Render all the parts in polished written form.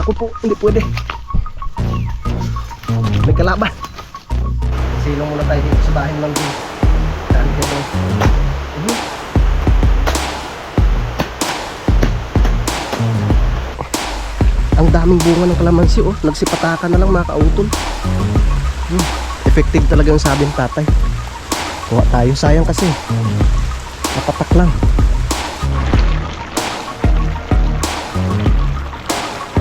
Naku po, hindi pwede. May kalaban. Silong muna tayo dito sa bahay lang din. Saan dito? Ang daming bunga ng kalamansi oh. Nagsipatakan na lang mga kautol. Effective talaga yung sabi ng tatay. Kuha tayo, sayang kasi napatak lang.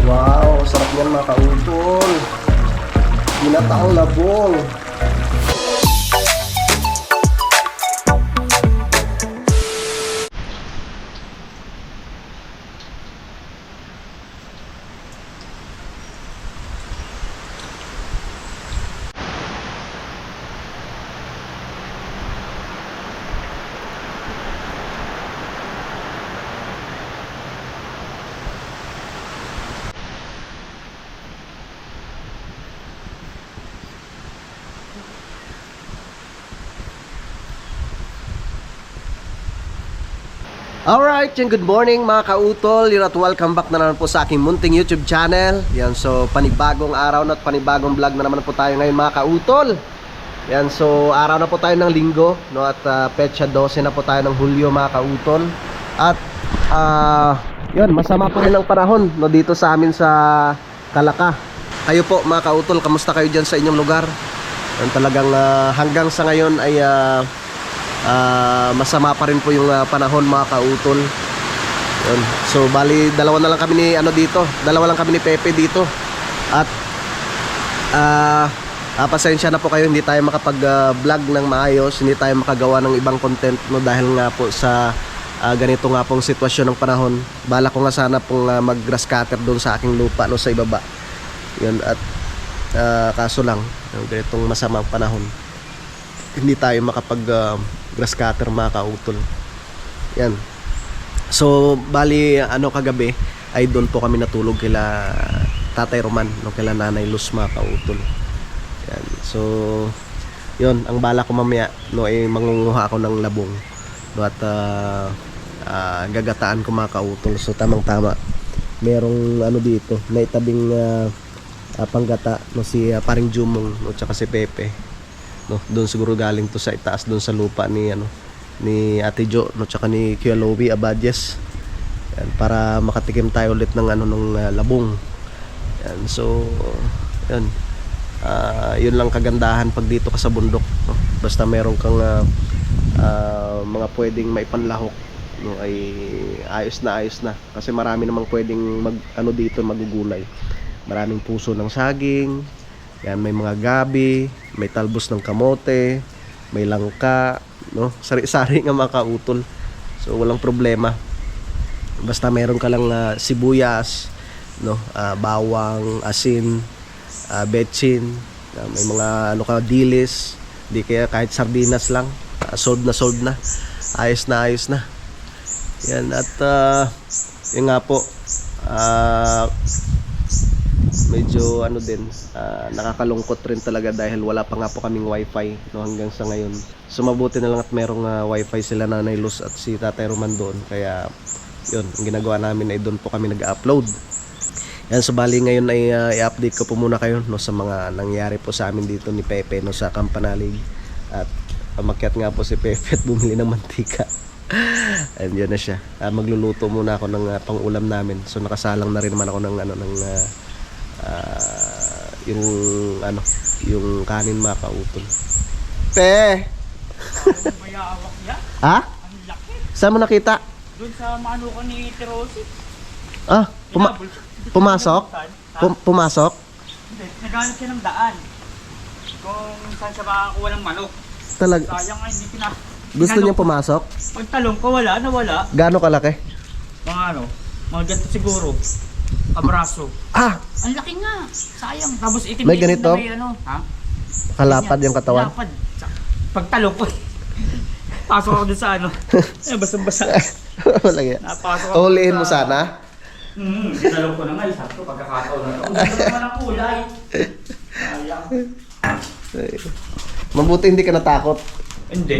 Wow, sarap yan mga kautol. Ginataang labong. Alright, yung good morning mga kautol. Yun at welcome back na naman po sa aking munting YouTube channel. Yan, so panibagong araw na at panibagong vlog na naman po tayo ngayon mga kautol. Yan, so araw na po tayo ng linggo, no? At petsa 12 na po tayo ng Hulyo mga kautol. At yun, masama po rin ang panahon, no, dito sa amin sa Kalaka. Kayo po mga kautol, kamusta kayo dyan sa inyong lugar? Yan, talagang hanggang sa ngayon ay masama pa rin po yung panahon mga kautol. Yun. So bali dalawa na lang kami ni dalawa lang kami ni Pepe dito. At pasensya na po kayo, hindi tayo makapag-vlog ng maayos, hindi tayo makagawa ng ibang content, no, dahil nga po sa ganito nga pong sitwasyon ng panahon. Bala ko nga sana pong mag-grass cutter doon sa aking lupa, no, sa ibaba. Yun, at kaso lang yung ganitong masamang panahon, hindi tayo makapag grass cutter mga kautol. Yan. So bali kagabi ay doon po kami natulog kila Tatay Roman, no, kila Nanay Luz mga kautol. Yan. So yun, ang bala ko mamaya, no, ay mangunguha ako ng labong, no, at gagataan ko mga kautol. So tamang tama, merong dito na itabing panggata, no, si Paring Jumong, no, tsaka si Pepe, no, doon siguro galing to sa itaas doon sa lupa ni ni Ate Jo, no, tsaka ni Kuya Lowy Abadias. Yan, para makatikim tayo ulit ng ng labong. Yan, so yun, yun lang kagandahan pag dito ka sa bundok, no? Basta meron kang mga pwedeng maipanlahok, no, ay ayos na kasi marami namang pwedeng dito magugulay. Maraming puso ng saging. Yan, may mga gabi, may talbos ng kamote, may langka, no? Sari-sari nga mga kautol. So walang problema. Basta meron ka lang sibuyas, no, bawang, asin, betsin, may mga dilis, di kaya kahit sardinas lang, sold na. Ayos na. Yan, at yun nga po, medyo nakakalungkot rin talaga dahil wala pa nga po kaming wifi, no, hanggang sa ngayon. So mabuti na lang at merong wifi sila Nanay Luz at si Tatay Roman doon. Kaya yun, ang ginagawa namin ay doon po kami nag-upload. Yan, so bali ngayon ay i-update ko po muna kayo, no, sa mga nangyari po sa amin dito ni Pepe, no, sa Campanalig. At umakyat nga po si Pepe at bumili ng mantika. And yun na siya. Magluluto muna ako ng pang-ulam namin. So nakasalang na rin naman ako ng yung kanin mga kautol. Pe! Mayawak niya? Ha? Ang laki. Saan mo nakita? Doon sa manukan ni Terosi. Pumasok? Pumasok? Hindi, naghanap siya ng daan. Kung saan siya makakuha ng manok. Talaga? Sayang nga, hindi Gusto niya pumasok? Pagtalong ko, nawala. Gaano kalaki? Mga ganito siguro. Abraso. Ang laki nga. Sayang. Tapos itim-itim May ganito? na may Kalapad yung katawan? Kalapad. Pagtalong ko. Pasok ako dun sa basta-basta. Wala yan. Napasok ako. Ulihin mo sana? Dinalong ko na nga. Sakto pagkakataon na ito. Hindi naman ang kulay. Sayang. Mabuti hindi ka natakot. Hindi,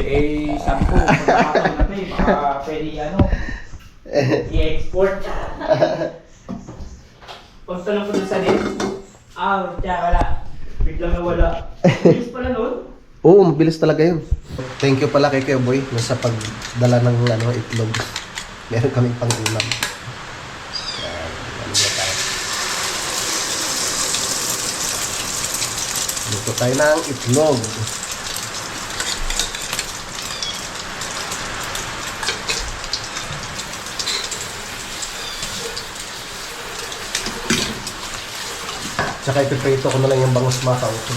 sabi ko, pagkakataon na ito baka pwede i-export. Pagtanong ko doon sa din, kaya wala. Biglang nawala. Bilis pala nun. Oo, mabilis talaga yun. Thank you pala kay Kuya Boy sa pagdala ng itlog. Meron kaming pang-ulam. Yan, ano ba tayo? Luto tayo ng itlog. Tsaka ipiprito ko na lang yung bangus mga kautol.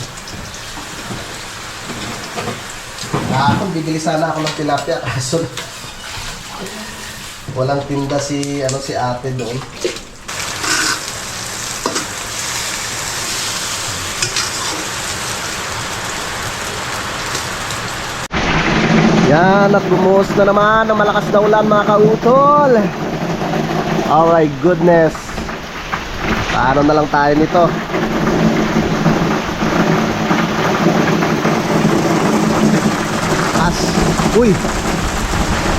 Kahapon bibili sana ako ng tilapia kaso walang tinda si ate doon. Yan, at bumuhos na naman ng malakas na ulan mga kautol. Oh my goodness. Paano na lang tayo nito? Uy,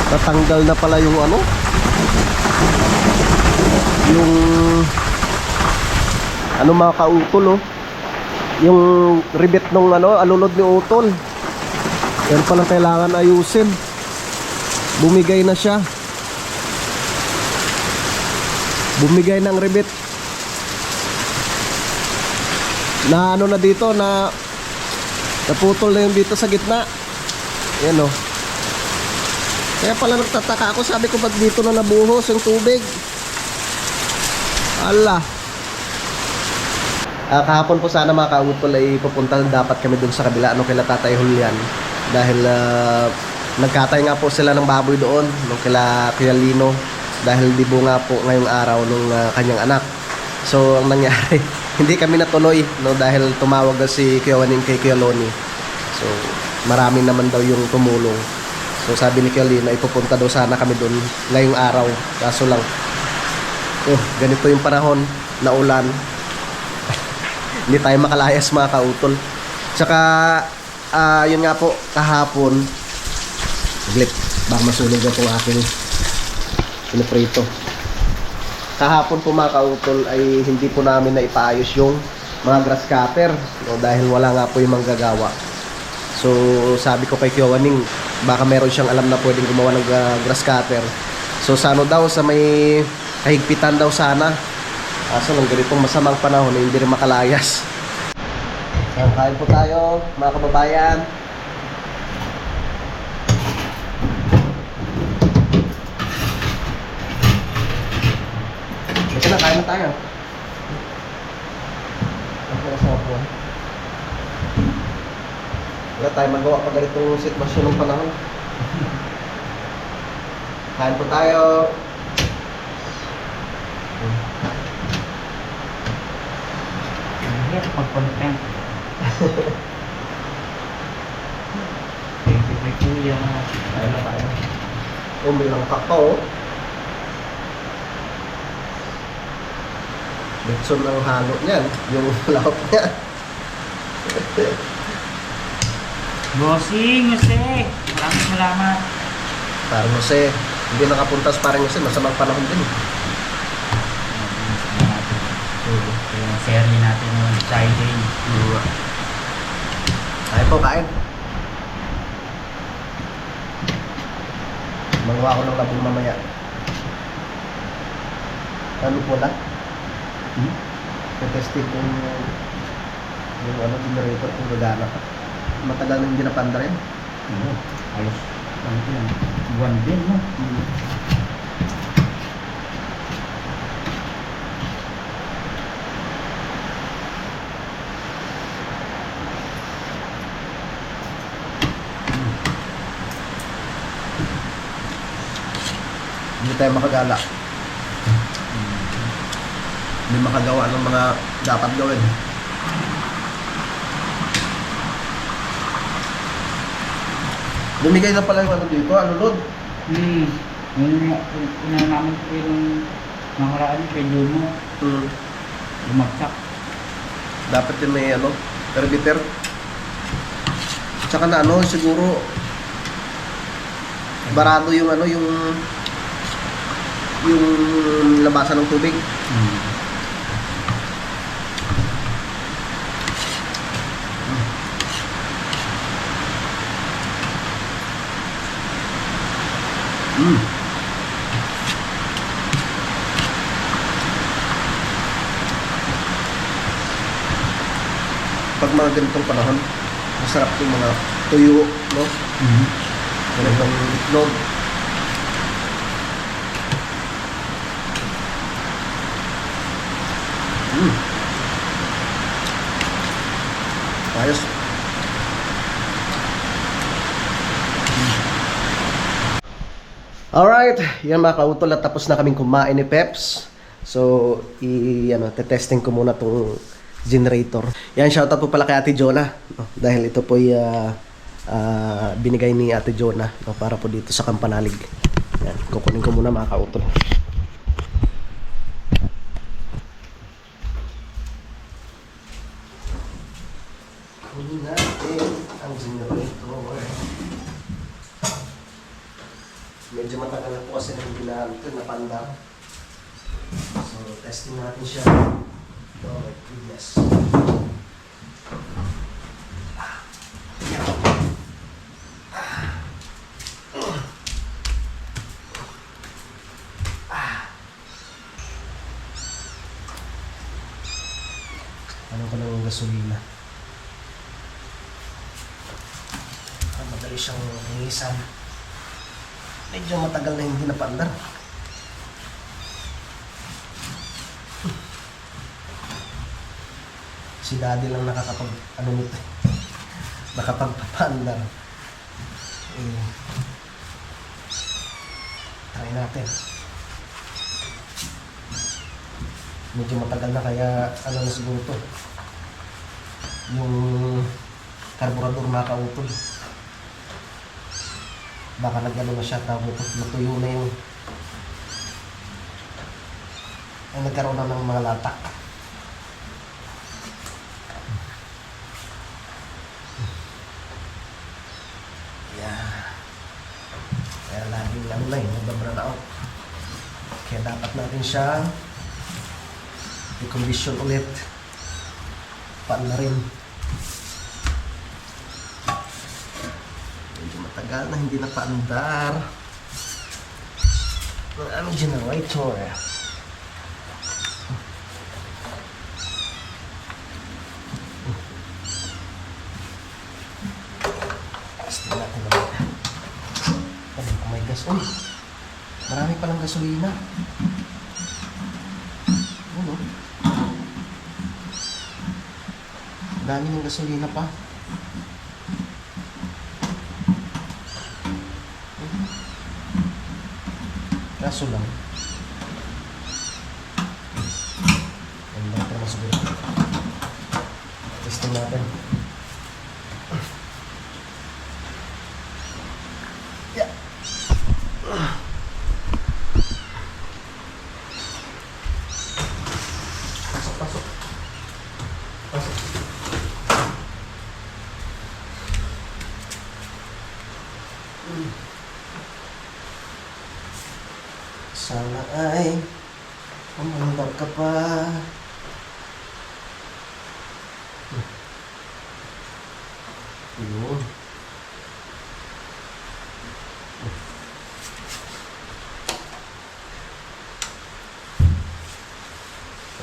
natanggal na pala yung yung mga kautol oh. Yung rivet nung alulod ni utol. Yan pala kailangan ayusin. Bumigay na siya. Bumigay ng rivet. Na na dito na naputol na yung dito sa gitna. Yan oh. Kaya pala nagtataka ako, sabi ko ba't dito na nabuhos yung tubig? Ala. Kahapon po sana mga kautol ay pupunta dapat kami dun sa kabila kila Tatay Julian. Dahil nagkatay nga po sila ng baboy doon nung kila Lino. Dahil dibo nga po ngayong araw nung kanyang anak. So ang nangyari, hindi kami natuloy dahil tumawag na si Kuya Waning kay Kuya Loni. So marami naman daw yung tumulong. So sabi ni Kelly na ipupunta daw sana kami doon ngayong araw. Kaso lang, ganito yung panahon na ulan. Hindi tayo makalayas mga kautol. Tsaka, yun nga po, kahapon, baka masunog na itong aking piniprito. Kahapon po mga kautol ay hindi po namin na ipaayos yung mga grass cutter dahil wala nga po yung manggagawa. So sabi ko kay Kuya Waning, baka meron siyang alam na pwedeng gumawa ng grass cutter. So sa daw, sa may kahigpitan daw sana. Kaso lang ganitong masamang panahon na hindi rin makalayas. So kain po tayo mga kababayan. Ito na, kain na tayo. Okay na sa po. Wala tayo magawa pag ganitong sitwasyon ng panahon. Kain po tayo. Pag-content. Thank you, Kuya. Kain na tayo. May langkak pa oh. Betson ang halo niyan. Yung lahok niya. Bossing, Jose. Maraming salamat. Parang Jose, hindi nakapuntas parang Jose, masamang panahon din. Kaya share natin yung siding. Kain po, kain. Magawa ko ng labong mamaya. Ano po lang? Testing ko yung generator kung gagana pa. Matagal na hindi napanda rin. Ayos. Ano yan? Buwan din, no? Hindi tayo makagala. Hindi makagawa ng mga dapat gawin. Bumigay na pala yung dito, Lod? Yun naman ko yung nakaraan kay Jumo. Lumagsak. Dapat yun may perbiter. Tsaka na siguro barado yung yung labasan ng tubig. Pag mga ganitong panahon, masarap yung mga tuyo, no? Ganitong itlog. Ayos. Alright, yan mga kautol, at tapos na kaming kumain ni Peps. So, testing ko muna tong generator. Yan, shoutout po pala kay Ate Jonah, no? Dahil ito po binigay ni Ate Jonah, no? Para po dito sa Kampanalig. Yan, kukunin ko muna mga kautol. Kunin natin ang generator. Medyo matagal na po kasi nang ginamit ito, napanda. So, testing natin siya. Ito, yes. Ano ko ng gasolina? Madali siyang hingisan. Medyo matagal na hindi napandar. Si Daddy lang nakakapagpapandar. Try natin. Medyo matagal na, kaya ano na siguro to, yung karburador makautol. Baka nag-ano na siya, tawag ito, natuyo na yung nagkaroon na ng mga latak. Kaya laging ano na yun, nag-brown out. Kaya dapat natin siya i-condition ulit. Paan na rin. Medyo matagal na hindi na paandar ng aming generator. Testing natin naman. Oh my gosh, uy, marami palang gasolina. Ano? Dami ng gasolina pa. Kaso lang, ang bata na siguro. Testing natin. Yeah. Pasok. Sana ay umandar ka pa. Yun.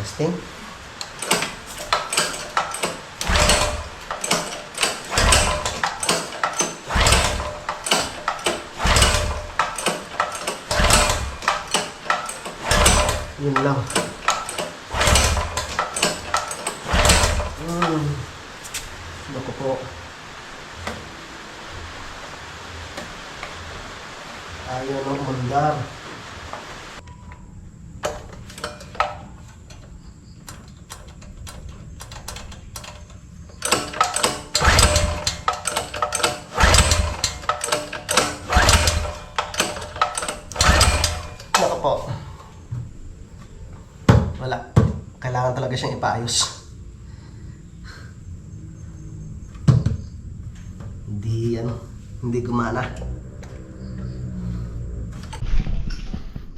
Testing. Yun lang. Naku po. Ayaw ng mandar. Naku po. Wala. Kailangan talaga siyang ipaayos. Hindi gumana.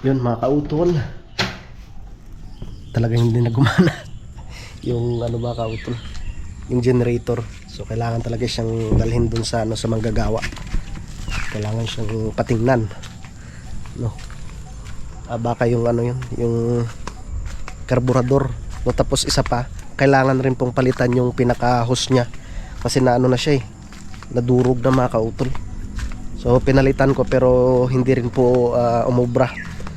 Yun mga kautol. Talagang hindi na gumana. Yung ano ba kautol? Yung generator. So kailangan talaga siyang dalhin dun sa sa manggagawa. Kailangan siyang patingnan. no. Baka yung ano yun, yung karburador, no. Tapos isa pa, kailangan rin pong palitan yung pinaka-hose nya kasi naano na siya nadurog na mga kautol. So pinalitan ko pero hindi rin po umubra.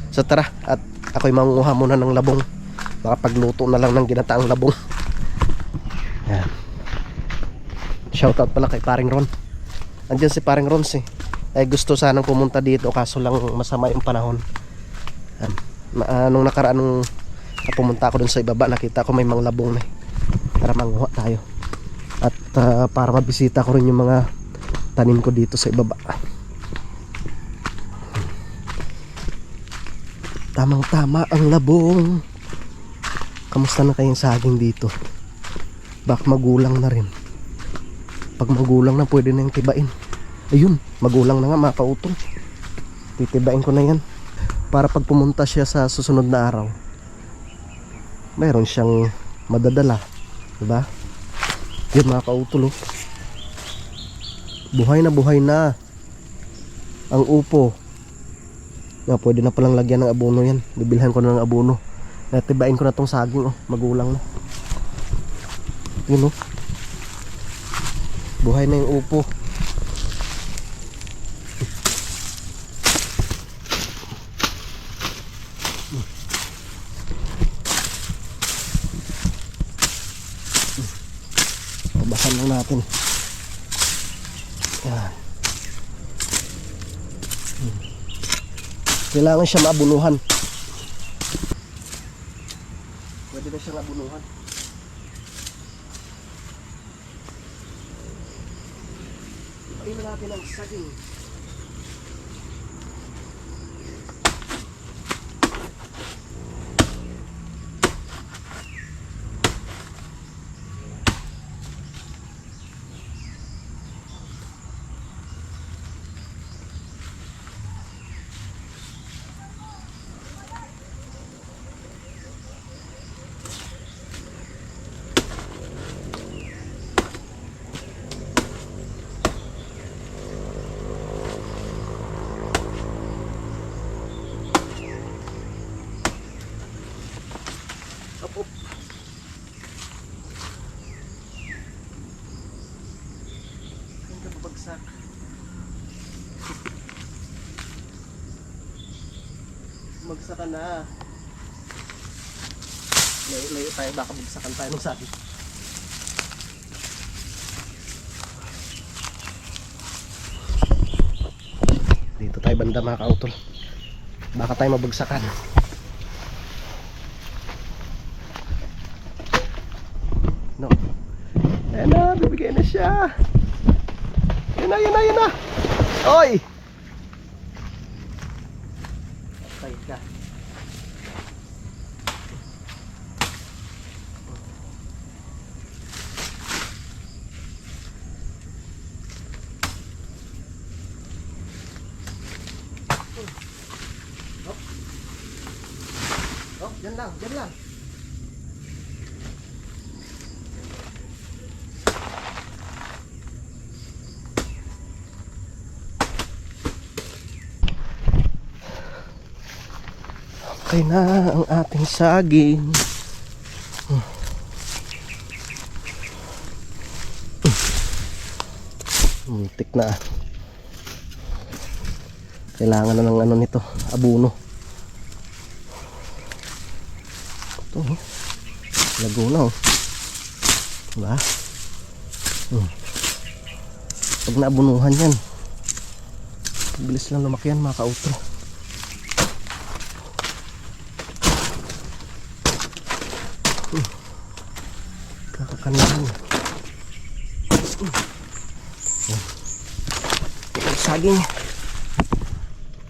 So tara, at ako'y manguha muna ng labong, baka pagluto na lang ng ginataang labong. Yan. Shoutout pala kay Paring Ron. Andiyan si Paring Ron ay gusto sanang pumunta dito kaso lang masama yung panahon. Nung nakaraan nung pumunta ako dun sa ibaba, nakita ko may mga labong na. Tara manguha tayo. At para mabisita ko rin yung mga tanim ko dito sa ibaba. Tamang tama ang labong. Kamusta na kayong saging dito? Bak magulang na rin. Pag magulang na pwede na yung tibain. Ayun, magulang na nga mga kautol. Titibain ko na yan para pag pumunta siya sa susunod na araw, mayroon siyang madadala, diba? Yun mga kautol, buhay na ang upo. Pwede na palang lagyan ng abono yan. Bibilhan ko na ng abono. Natibain ko na tong saging, magulang na. Yun, buhay na yung upo. Basan lang natin. Yan. Kailangan siya maabunuhan. Pwede na siyang abunuhan. Ipain na natin ang saging. Up. Ang kapabagsak. Bagsak ka na. Layo tayo, baka bagsakan tayo ng sabi. Dito tayo banda mga kautol. Baka tayo mabagsakan. No. Ayan na, bibigay na siya. Yun na. Oy! Patay ka. Oh, dyan lang. Okay na ang ating saging. Muntik na. Kailangan na ng ano nito, abono. Ito, Laguna, diba? Pag naabunuhan yan, bilis lang lumaki yan mga kautro. Kakakanahan. Saging.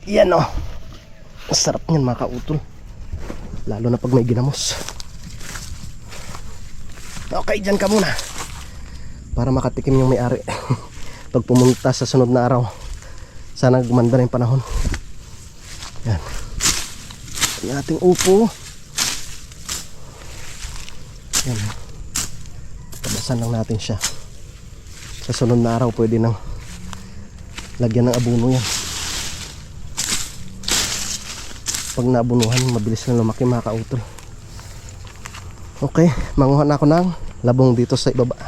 Yan o. Ang sarap niyan mga kautol. Lalo na pag may ginamos. Okay, dyan ka muna. Para makatikim yung may-ari. Pag pumunta sa sunod na araw, sana gumanda na yung panahon. Yan. Yung ating upo. Yan. Tabasan lang natin siya. Sa sunod na araw pwede nang lagyan ng abono yan. pag nabunuhan, mabilis na lumaki mga kautol. Okay, manguha na ako ng labong dito sa ibaba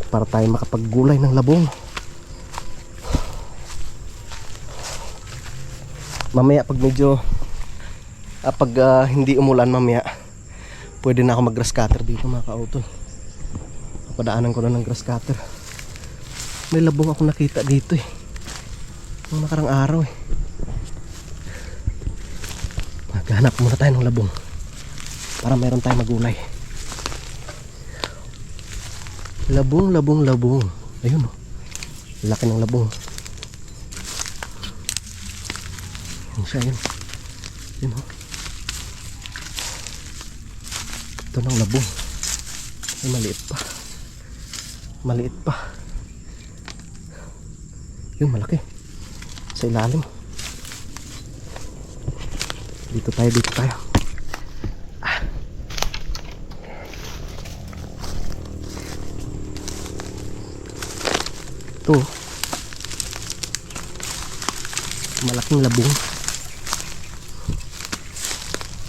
para tayo makapaggulay ng labong. Mamaya pag medyo hindi umulan mamaya, pwede na ako mag grass cutter dito mga kautol. Padaanan ko na ng grass cutter. May labong ako nakita dito eh, nung nakarang araw eh. Maghanap muna tayo ng labong para mayroon tayong magulay. Labong. Ayun oh, laki ng labong. Yan siya, yun. Yun oh. Ito ng labong. Ay, maliit pa. Yun, malaki sa ilalim. Dito tayo. Ito, malaking labong.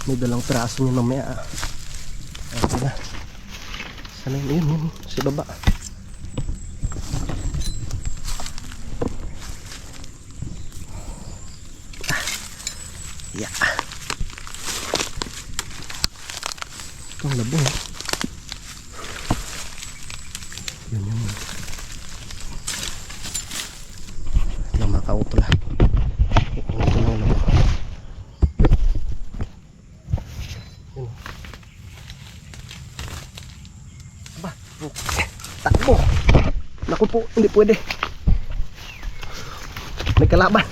May dalang piraso niya mamaya. Okay na. Sana yun, sa baba. Yeah. Itong labong. Yun. Nakauto lang. Ito lang labong. Yun. Aba, takbo. Naku po, hindi pwede. May kalaban.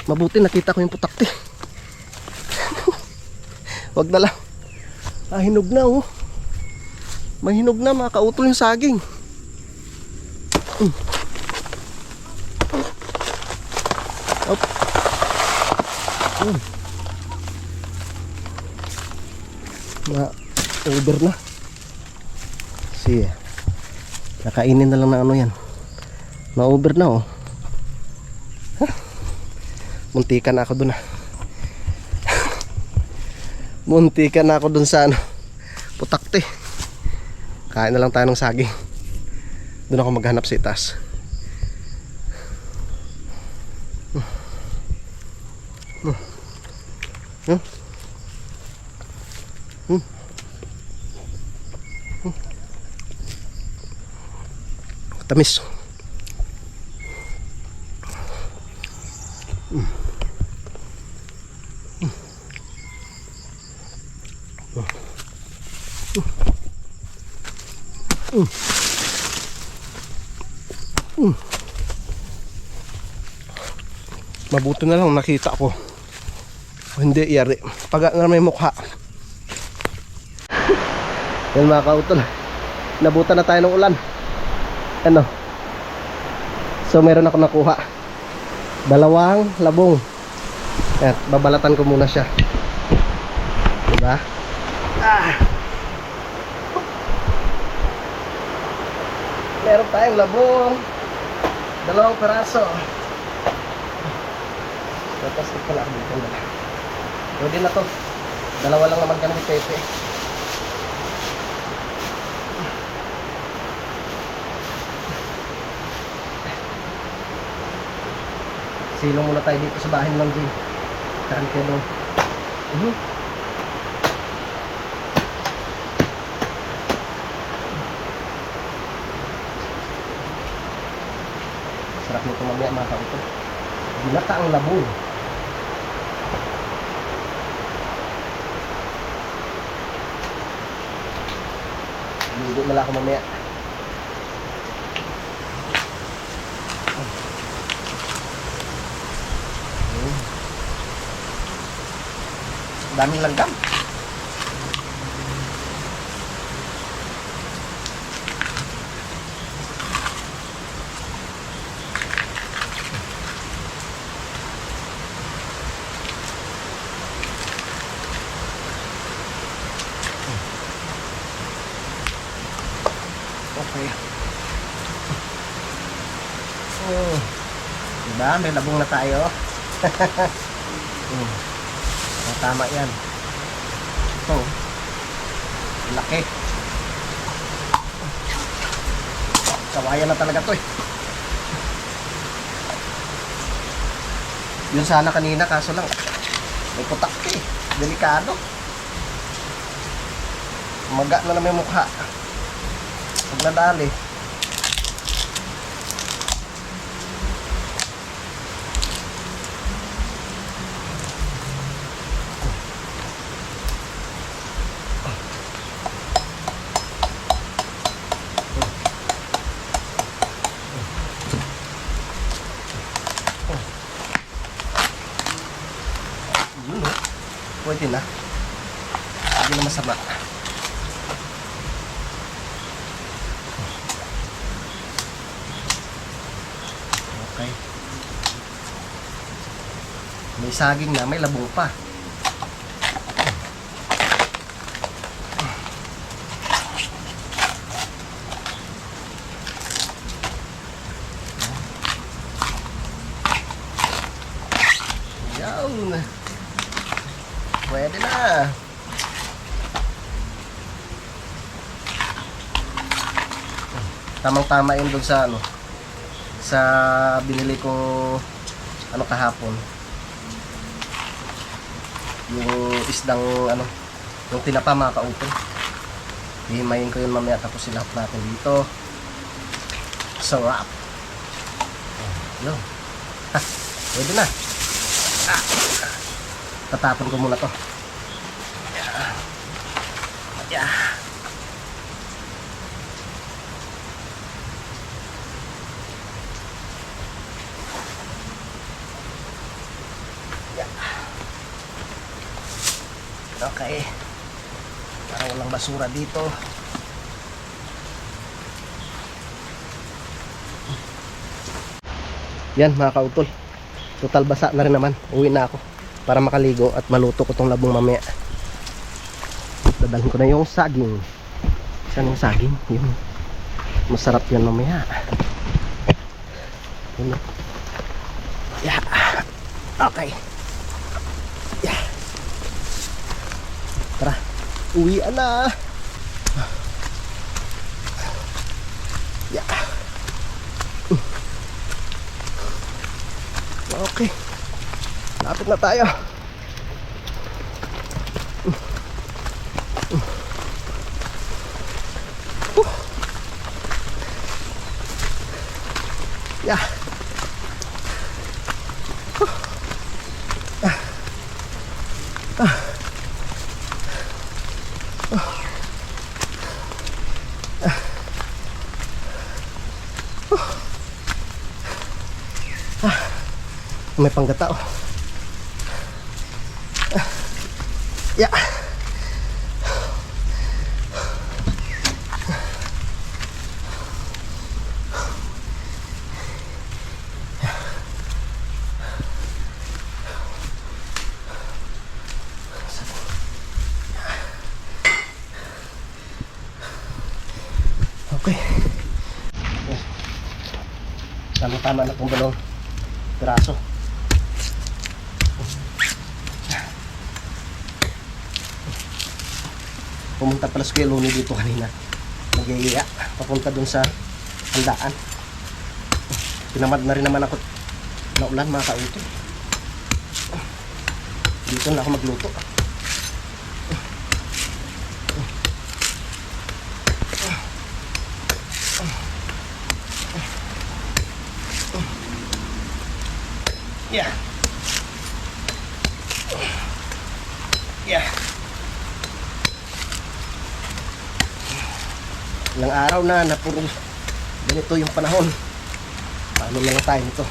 Mabuti nakita ko yung putakti. Wag na lang. Hinog na oh. Mahinog na, makautol yung saging. Op. Na-over na. Sige. Nakainin na lang ng ano yan. Na-over na oh. Muntikan na ako dun Muntikan na ako dun sa ano, putakte. Kain na lang tayo ng saging. Dun ako maghanap sa itaas. Tamis. Mabuti na lang nakita ko. Hindi yari. Pag na may mukha. Yan mga kautol. Nabutan na tayo ng ulan. Ano? So meron ako nakuha. 2 labong. At babalatan ko muna siya. Diba? Meron tayong labong. 2 peraso. Tapos ito lang dito na. Pwede na to. 2 lang naman kami ni Pepe. Silong muna tayo dito sa bahay ng Jay. Saan kayo doon? Sarap nito mamaya mga kautol. Binata ang labong. Hindi mala ako mamaya. Daming langgam. Okay. Diba? May labong na tayo. Tama yan. Ito. Laki. Kawayan na talaga to eh. Yun sana kanina kaso lang may putak eh. Delikado. Maga na naman yung mukha. Pag nadali. Yun o. Pwede na. Hindi na masama. Okay. May saging na, may labong pa. Yan. Pwede na. Tamang-tama yun doon sa ano, sa binili ko ano kahapon. Yung isdang ano, yung tinapa mga kaupo. Hihimayin ko yun mamaya tapos silap natin dito. Sarap. Yun. Ha, pwede na. Tatapon ko muna to. Yeah. Okay. Para walang basura dito. Yan mga kautol. Total basa na rin naman. Uwi na ako para makaligo at maluto ko tong labong mamaya. Dadalhin ko na yung saging. Saan yung saging? Yun. Masarap yan mamaya. Yun. Yeah. Okay. Yeah. Tara, uwian na. Yeah. Okay. Lapit na tayo. Yeah. May panggata oh. Yeah. Okay. Tama-tama na itong dalawang piraso. Pumunta pala si Kuya Luni dito kanina. Nag-iiya. Papunta dun sa handaan. Pinamad na rin naman ako na ulan mga kauto. Dito na ako magluto. Yeah. Yeah. Ilang araw na puro ganito yung panahon. Paano na lang tayo nito?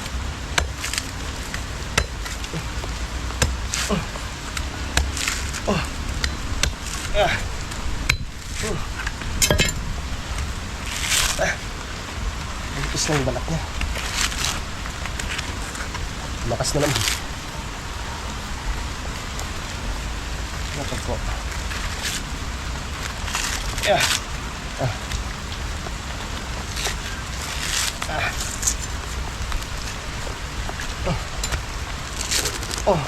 Manipis na yung balat niya. Lakas na naman. Ito po. Yeah. Oh. Oh.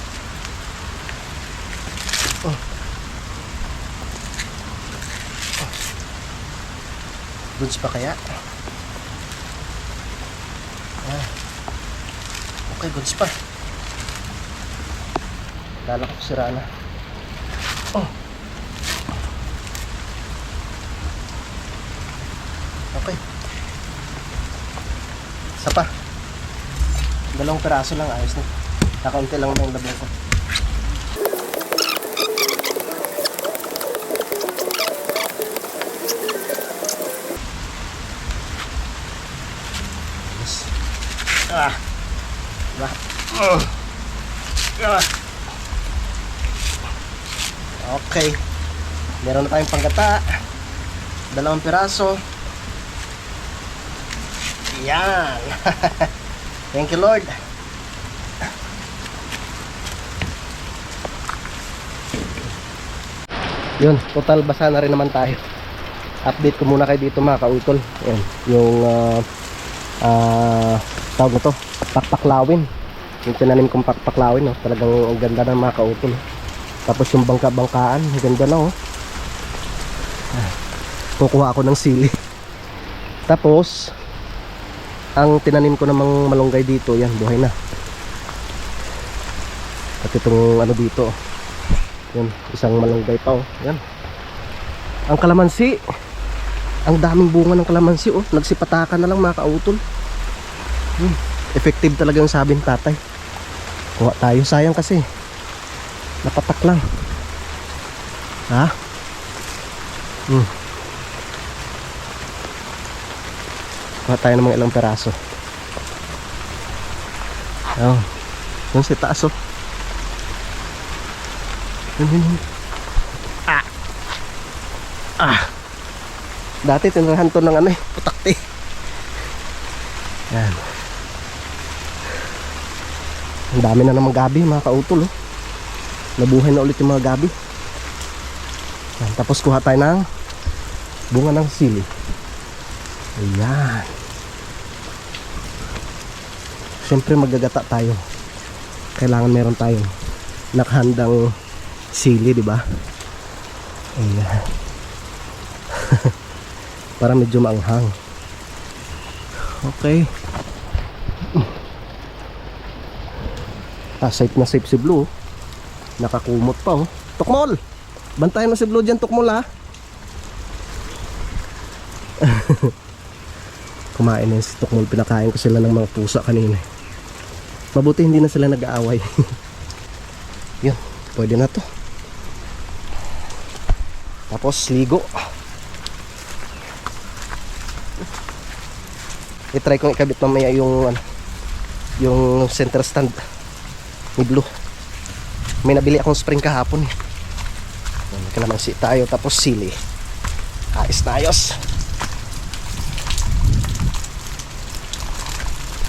Goods pa kaya? Okay, goods pa. Kala ko sira na. Oh. Okay. Isa pa. 2 piraso lang, ayos na. Nakaunti lang na yung labi ko. Diba? Okay. Meron na tayong panggata. 2 piraso. Yan. Thank you, Lord. Yun, total basa na rin naman tayo. Update ko muna kayo dito mga kautol. Yan, yung tawag na to, pakpaklawin. Yung tinanim kong pakpaklawin, no? Talagang ang ganda ng mga kautol. Tapos yung bangka-bangkaan, ang ganda na, oh. Kukuha ako ng sili. Tapos ang tinanim ko namang malunggay dito, yan, buhay na. At itong ano dito, yan, isang malunggay pa, oh. Yan. Ang kalamansi, ang daming bunga ng kalamansi, oh. Nagsipatakan na lang mga kautol. Effective talaga yung sabi ng tatay. Kuha tayo, sayang kasi napatak lang. Ha? Kuha tayo ng mga ilang peraso. Oh, yun si taas, oh. Dati tinirahan to ng ano eh, putakti. Yan. Ang dami na namang gabi mga kautol, oh. Nabuhay na ulit yung mga gabi. Yan. Tapos kuha tayo ng bunga ng sili. Ayan. Siyempre magagata tayo. Kailangan meron tayong nakahandang sili, di ba? Ayan. Para medyo maanghang. Okay. Safe na safe si Blue. Nakakumot pa, oh. Tukmol! Bantayan mo si Blue dyan, Tukmol, ha. Kumain na si Tukmol. Pinakain ko sila ng mga pusa kanina. Mabuti hindi na sila nag-aaway. Yun, pwede na to. Tapos ligo. I-try kong ikabit mamaya yung yung center stand ni Blue. May nabili akong spring kahapon, eh. Kalamansi tayo, tapos sili. Ayos na ayos.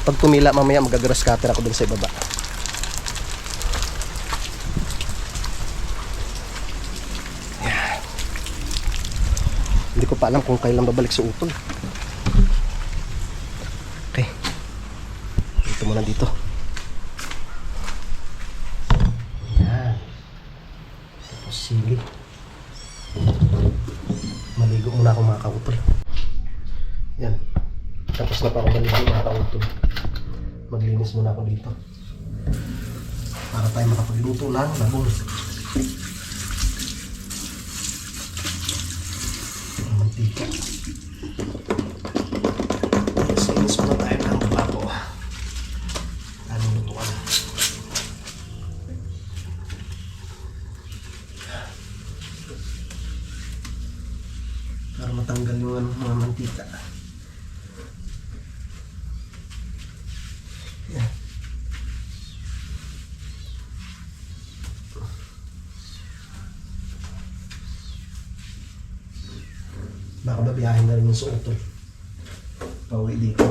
Pag tumila mamaya magagrass cutter ako dun sa ibaba. Yan. Hindi ko pa alam kung kailan babalik sa utol. Okay. Ito muna dito. Yan. Tapos sili. Maligo muna ako mga kautol. Yan. Tapos na pa ako maligo mga kautol. Maglinis muna ako dito para tayo makapagluto ng labong. Mantika. Linis muna tayo ng babo. Anong lutuan? Para matanggal yung mga mantika. Yeah. Baka babiyahin na rin yung suotol. Pauwi dito.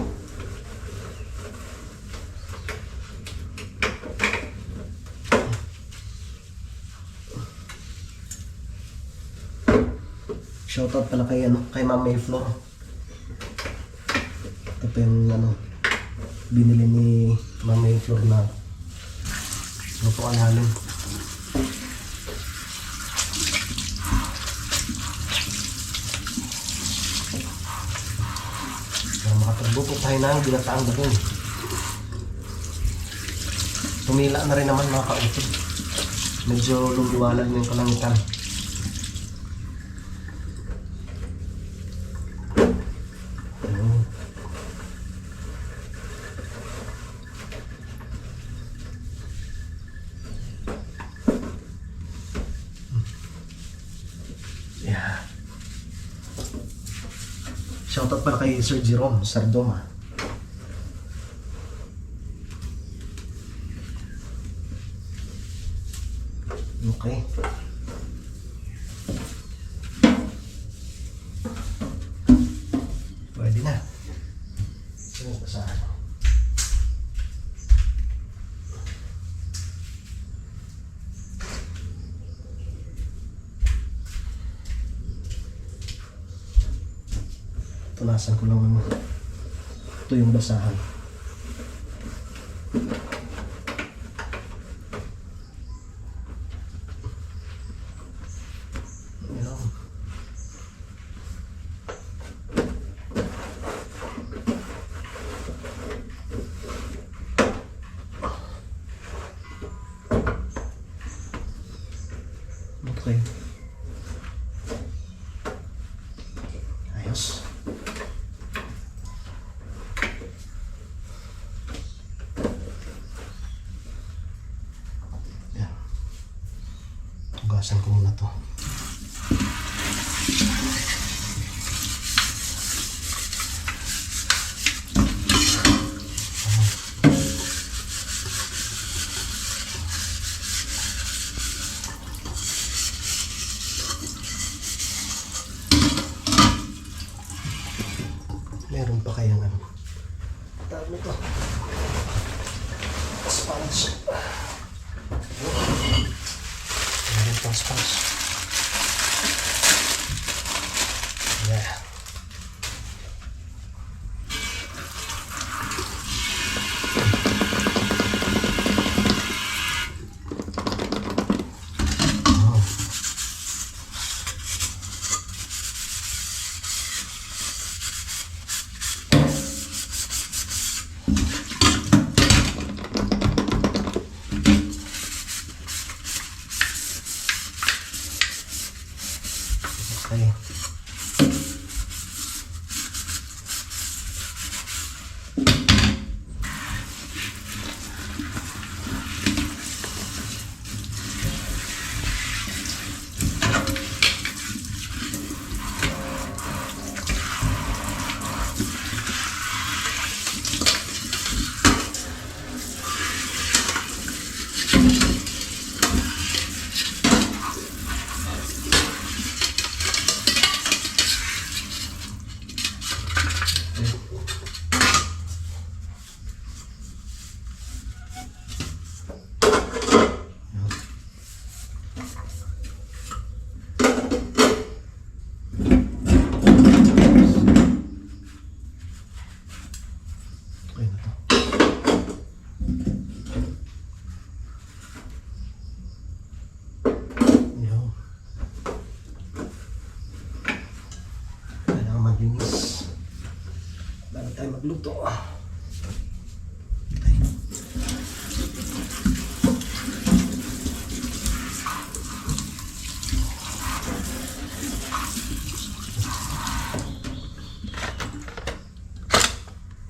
Shoutout pala kay Ma'am Mayflow. Ito pa yung binili ni na main floor na lutuan namin. Para makapagluto tayo ng ginataang bagong. Tumila na rin naman mga kautod. Medyo lumiwalag na yung kalangitan. Yeah. Shoutout pala kay Sir Jerome Sardoma. Okay. Pwede na. Sino pa sa ano? Tunasan ko lang naman. Ito yung basahan. Ayan. Okay. Ayos. Hugasan ko muna to. Meron pa kayang ano? Tawag nito. Sponge. Meron pang sponge. Yeah. Oh. Okay. Okay na to. Yaw. Kailangan maglinis bago tayo magluto. Okay.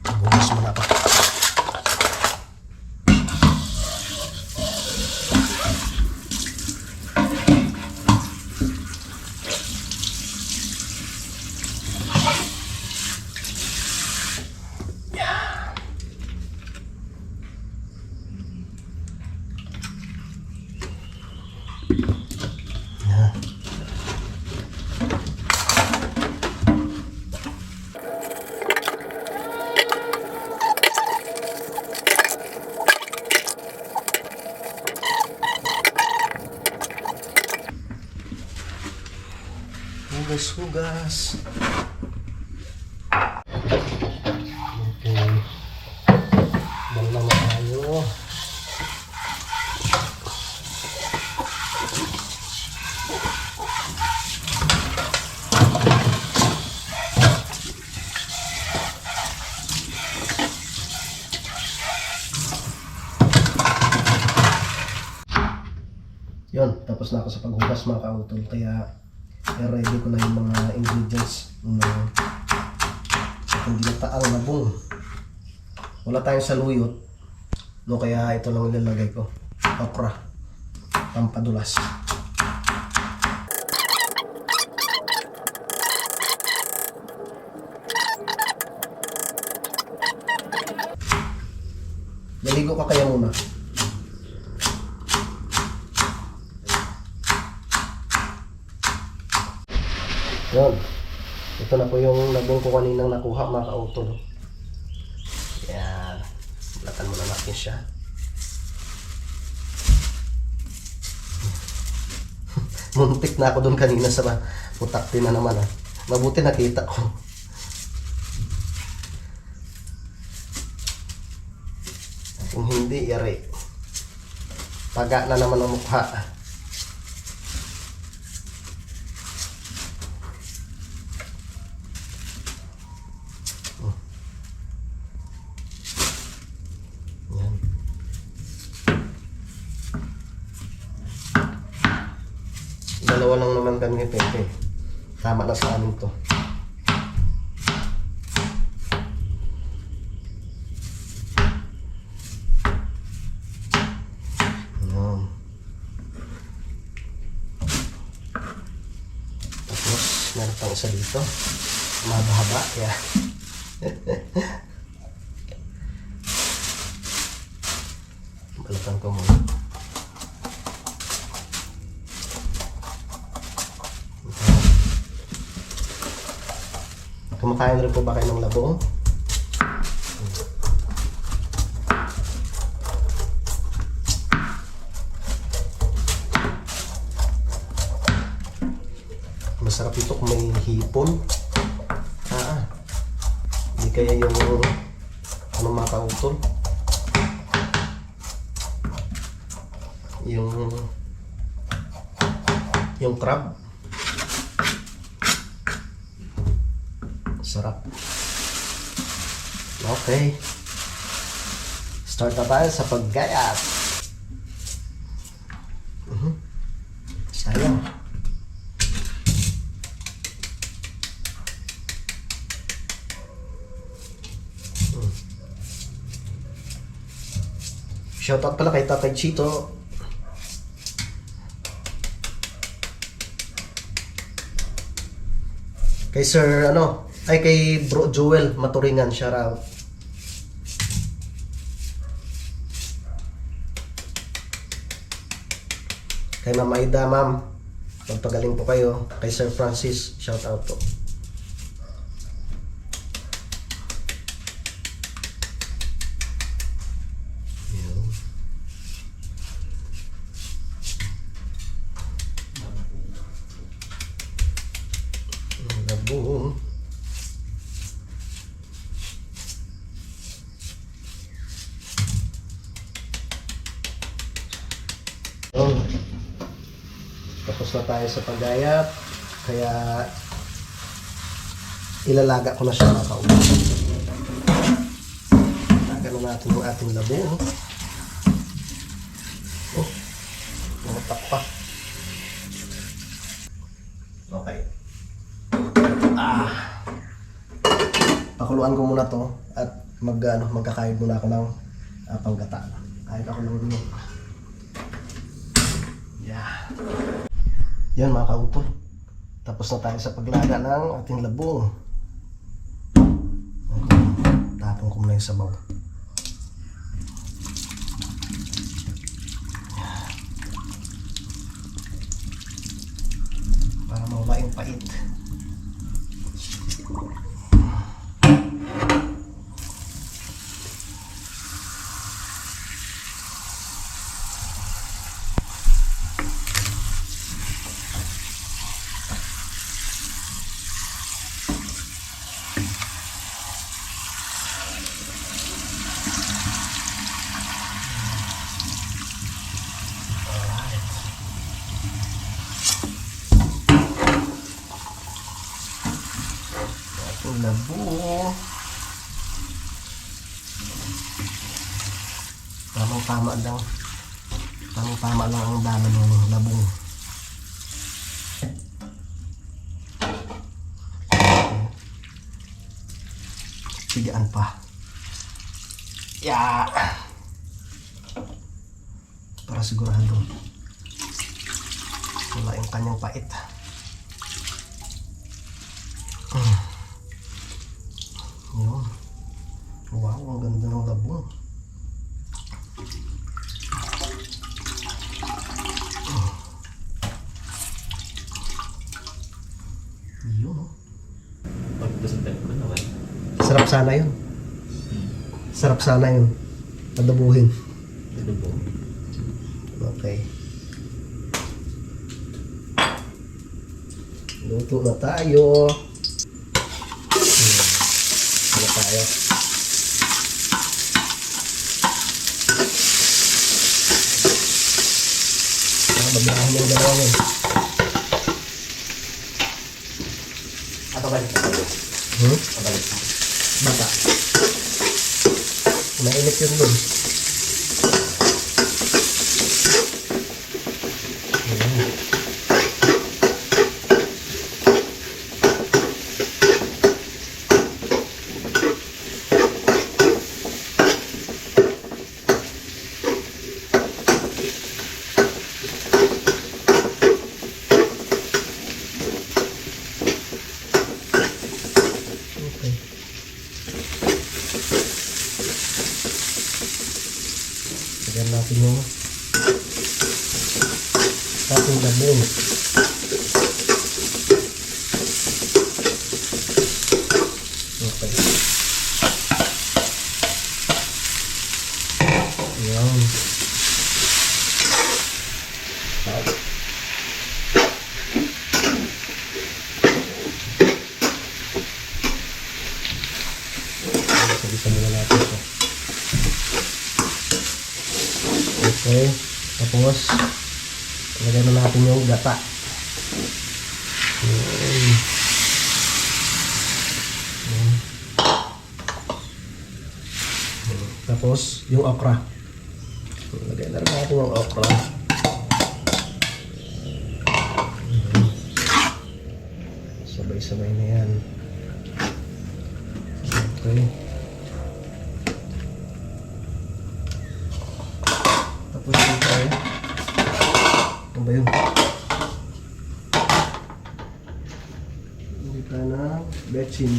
Bukas muna pa. Yeah. Hugas-hugas. Okay. Dala na tayo. Yun, tapos na ako sa paghugas mga kautol. Kaya ready ko na yung mga ingredients ng itong ginataang labong. Wala tayong saluyot, no, kaya ito lang ilalagay ko. Okra, pampadulas. Naligo ka kaya muna? Yun. Ito na po yung labong ko kaninang nakuha mga kautol. Yan. Bulatan muna natin siya. Muntik na ako doon kanina sa putakti na naman ah. Mabuti nakita ko. Kung hindi, yari. Paga na naman ang mukha. Yan. Dalawa lang naman kami ni Pepe. Tama na sa amin to. Meron pang isa dito. Mahaba-haba. Yeah. Balatan ko muna. Kumakain rin po ba kayo ng labong? Masarap ito kung may hipon. Hindi kaya yung ano mga kautol, yung crab. Sarap. Okay. Start na tayo sa paggayat. Sayang. Shoutout pala kay Tatay Chito. Kay Sir kay Bro Joel Maturingan, shoutout. Kay Ma'am Aida, ma'am, magpagaling po kayo. Kay Sir Francis, shoutout po. Labong. Tapos na tayo sa paggayat, kaya ilalaga ko na siya mga kautol. Ilaga na natin yung ating labong. Tumatak pa. Okay. Pakuluan ko muna to at magkakain muna ako ng panggata. Kain ako ng ulo. Yeah. Yan mga kautol. Tapos na tayo sa paglaga ng ating labong. Tapon ko muna yung sabaw. Para mawala yung pait. Labo. Tamang-tama lang. Tama lang ang dami ng labong. Sigaan pa. Yeah. Para sigurado wala yung kanyang pait. Yun. Wow, ang ganda ng labong. Yun, oh. Pagdasundan ko naman. Sarap sana yun. Sarap sana yun. Adabuhin. Adobo. Okay. Luto na tayo. Ano tayo? Babayahan mo yung dalawa mo. Pabalik ka. Pabalik ka. Bata. Mainit yun dun. Okay. Lagyan natin yung ating labong. Okay. Ayan. Sabisa muna natin ito. Okay. Tapos, lagyan na natin yung gata. Ayan. Ayan. Tapos, yung okra. Lagyan na rin natin yung okra. Ayan. Sabay-sabay na yan. Okay. Tapos yun tayo. Ano ba yun? Hindi ka na betchin.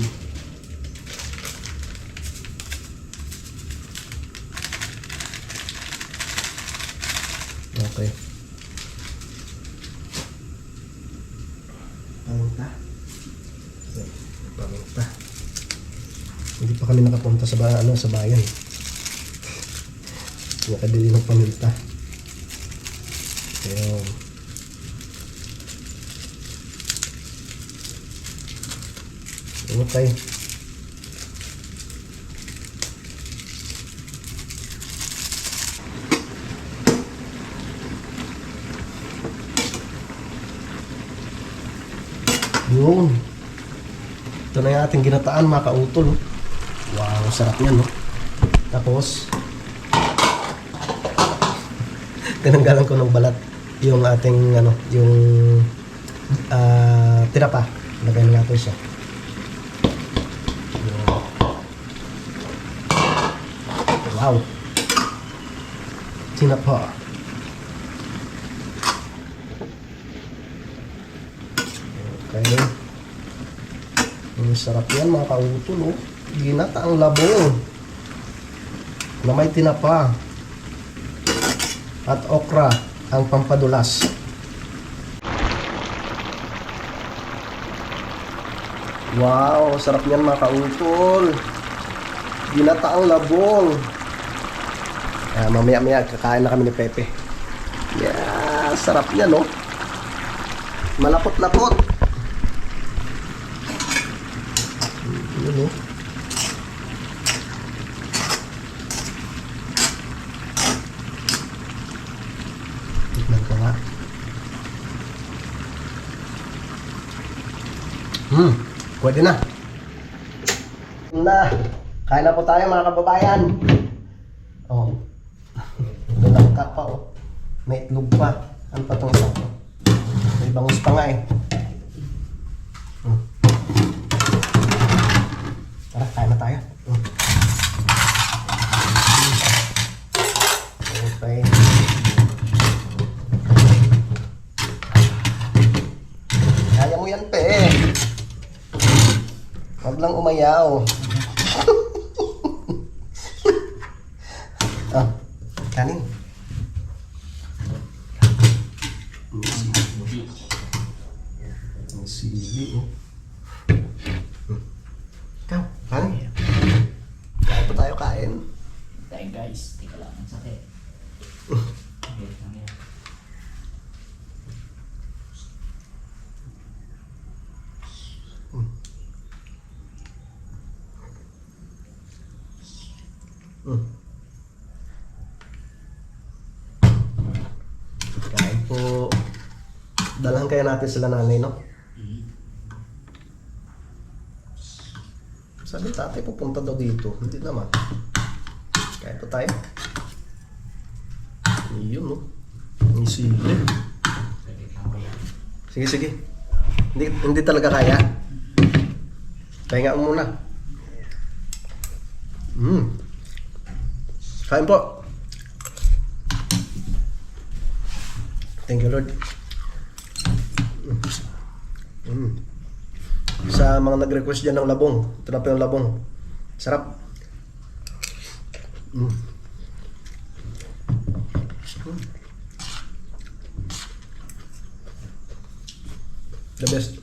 Okay. Paminta. Okay. Paminta. Hindi pa kami nakapunta sa sa bayan. Nakabili ng paminta. Ayan. Okay. Yun. Ito na yung ating ginataan, mga kautol. Wow, sarap yan, no? Tapos, tinanggalan ko ng balat yung ating, yung tinapa. Lagay na natin siya. Wow. Tinapa. Okay. Ang sarap yan, mga kautol, oh. Ginataang labong na may tinapa at okra ang pampadulas. Wow, sarap niyan, mga kautol. Ginataang labong. Mamaya-maya kakain na kami ni Pepe. Yeah, sarap niyan, no? Malapot-lapot. Yun, no? Tignan ko nga. Pwede na. Kain na po tayo, mga kababayan. Oh. Nalangka pa, oh. May itlog pa. Ano pa itong isang to? May bangus pa nga eh. Tara, kain na tayo. Okay. Kaya mo yan, pe. Huwag lang umayaw. Ah, kanin. Ang sili, oh. Ikaw, kanin. Kain pa tayo, kain. Tayo guys, tika lang, ang sakit. Okay, lang yan. Kain po. Dalhan kaya natin sila nanay, no? Sabi tatay pupunta daw dito. Hindi naman. Kain po tayo. Yun, no? Ang sili. Sige, sige. Hindi talaga kaya. Pahinga mo muna. Kain po. Thank you, Lord. Sa mga nag-request dyan ng labong. Ito na po yung labong. Sarap. The best.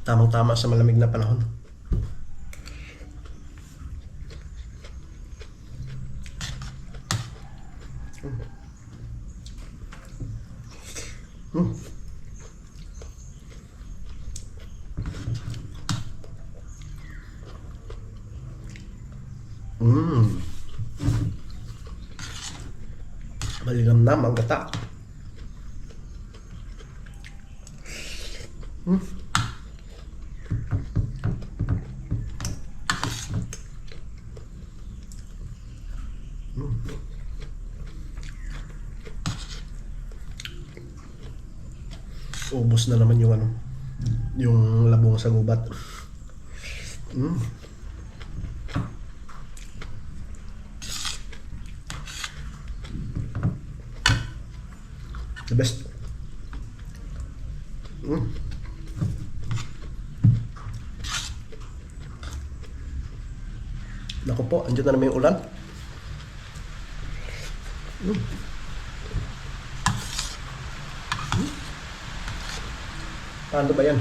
Tamang-tama sa malamig na panahon. Malinamnam ang gata. Ubos na naman yung ano, yung labong sa gubat. The best. Naku po, andyan na naman yung ulan. Paano ba yan?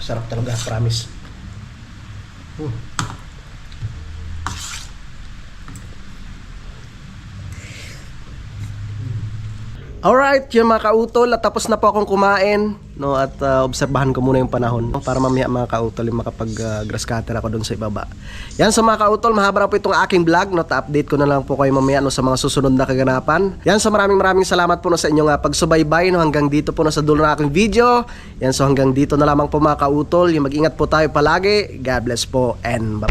Sarap talaga, promise. Alright, yung mga kautol, at tapos na po akong kumain, no, at obserbahan ko muna yung panahon, no, para mamaya mga kautol yung makapag-grass cutter ako doon sa ibaba. Yan sa mga kautol, mahaba na po itong aking vlog, no, update ko na lang po kayo mamaya, no, sa mga susunod na kaganapan. Yan, so maraming salamat po, no, sa inyong pagsubaybay, no, hanggang dito po, no, sa dulo ng aking video. Yan, so hanggang dito na lamang po mga kautol, yung mag-ingat po tayo palagi. God bless po and bye-bye.